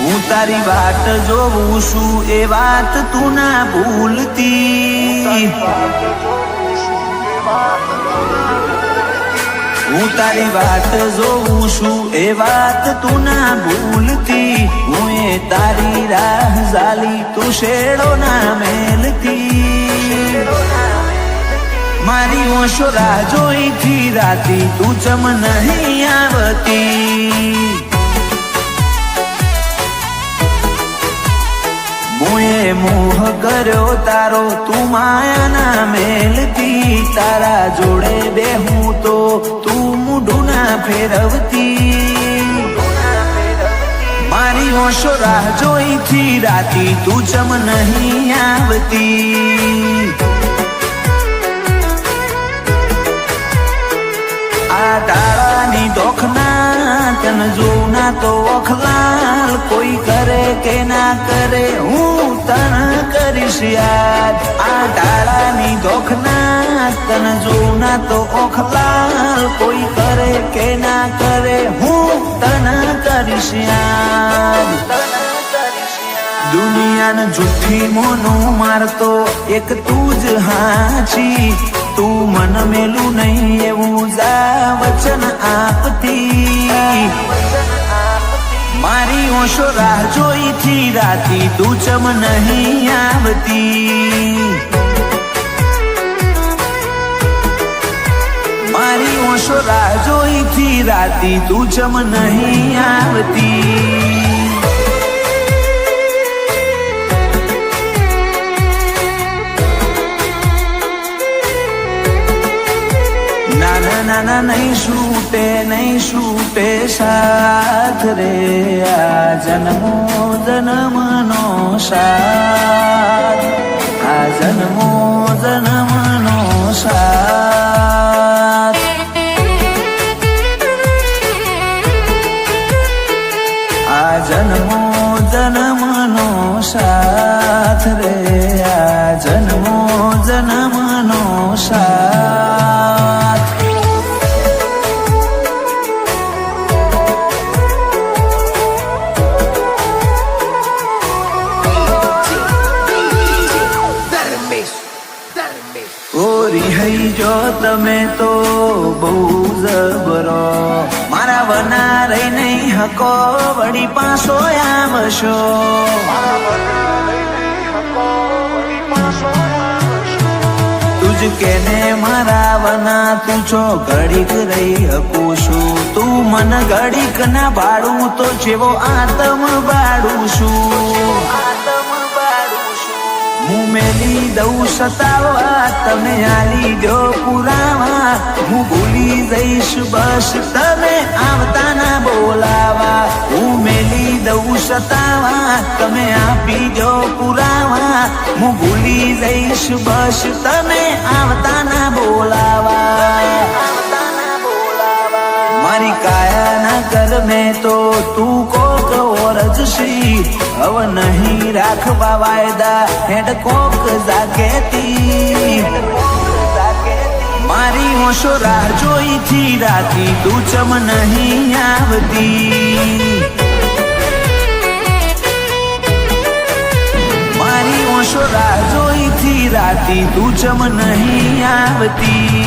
હું તારી વાટ જોઉં છું એ વાત તું ના ભૂલતી. હું તારી વાટ જોઉં છું એ વાત તું ના ભૂલતી. હું એ તારી રાહ ઝાલી તું શેડો ના મેલતી. મારી ઓશો રાહ જોઈથી રાતી તું ચમ નહીં આવતી. મુએ મોહ કર્યો તારો તું માયા ના મેલતી. તારા જોડે બેહું તો તું મૂઢું ના ફેરવતી. મારી ઓશો રાહ જોઈથી રાતી તું ચમ નહીં આવતી. આ ટાળાની દોખના તન જોઉં ના તો ઓખલાલ. કોઈ કરે કે ના કરે હું તન કરીશ યાદ. આ ટાળાની દોખના તન જોઉં ના તો ઓખલાલ. કોઈ કરે કે ના કરે હું તન કરીશ યાદ. દુનિયાને જુઠ્ઠી મોનું મારતો એક તું જ હાચી. તું મન મેલું નહીં એવું જા વચન આપતી. મારી ઓશો રાહ જોઈથી રાતી તું ચમ નહીં આવતી. મારી ઓશો રાહ જોઈથી રાતી તું ચમ નહીં આવતી. નાના નહીં છૂટે સાથ રે. આ જન્મો જન્મનો સાથ. આ જન્મો જન્મનો સાથ. આ જન્મો જન્મનો સાથ રે. આ જન્મો જન્મનો સાથ. રિહાઈ જો તમે તો બહુ જબરો. મારા વના રહી નહીં હકો વળી પાછો આવશો. તુજ કેને મારા વના તું છો ઘડીક રહી હકું છું. તું મન ઘડીક ના બાળું તો જેવો આતમ બાળું છું. હું મેલી દઉં સતાવા તમે આલી દો પુરાવા. હું ભૂલી જઈશ બસ તમે આવતા ના બોલાવા. હું મેલી દઉં સતાવા તમે આપી દો પુરાવા. હું ભૂલી જઈશ બસ તમે આવતા ના બોલાવા. મારી કાયા ના કર મેં તો તું કોક ઓરજશી. હવે નહીં રાખવા વાયદા હેડ કોક જાગેતી. મારી ઓશો રાહ જોઈથી રાતી તું ચમ નહીં આવતી. મારી ઓશો રાહ જોઈથી રાતી તું ચમ નહીં આવતી.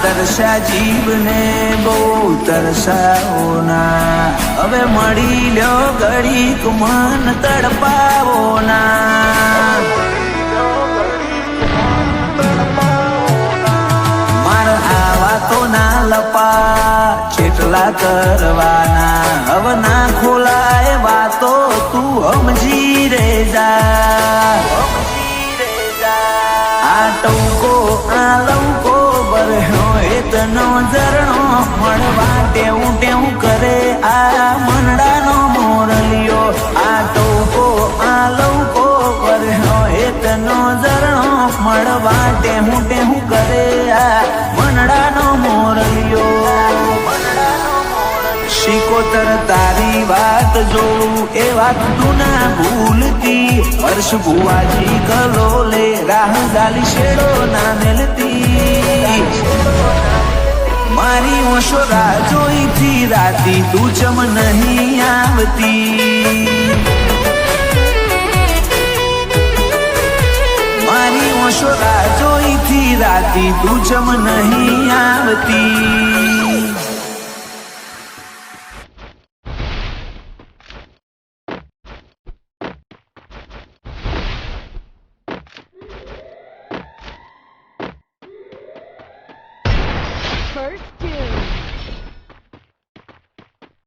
તરસા જીવને બહુ તરસાવો ના. હવે મળી લ્યો ઘડીક મન તડપાવો ના. મારા આવા તો ના લપા જેટલા કરવાના. હવે ના ખોલાય વાતો તું સમજી રે જા. આ ટૂંકો આ લવકો બરહો એતનો ઝરણો મળવા ટેવું ટેવું કરે. આ મનડાનો મોરલિયો આ સિકોતર તારી વાત જોઉં એ વાત તું ના ભૂલતી વર્ષ ભુવાજી કલોલે રાહ ગાલી શેડો ના મેલતી મારી ઓશો રાહ જોઈથી રાતી તું ચમ નહીં આવતી મારી ઓશો રાહ જોઈથી રાતી તું ચમ નહીં આવતી First tune.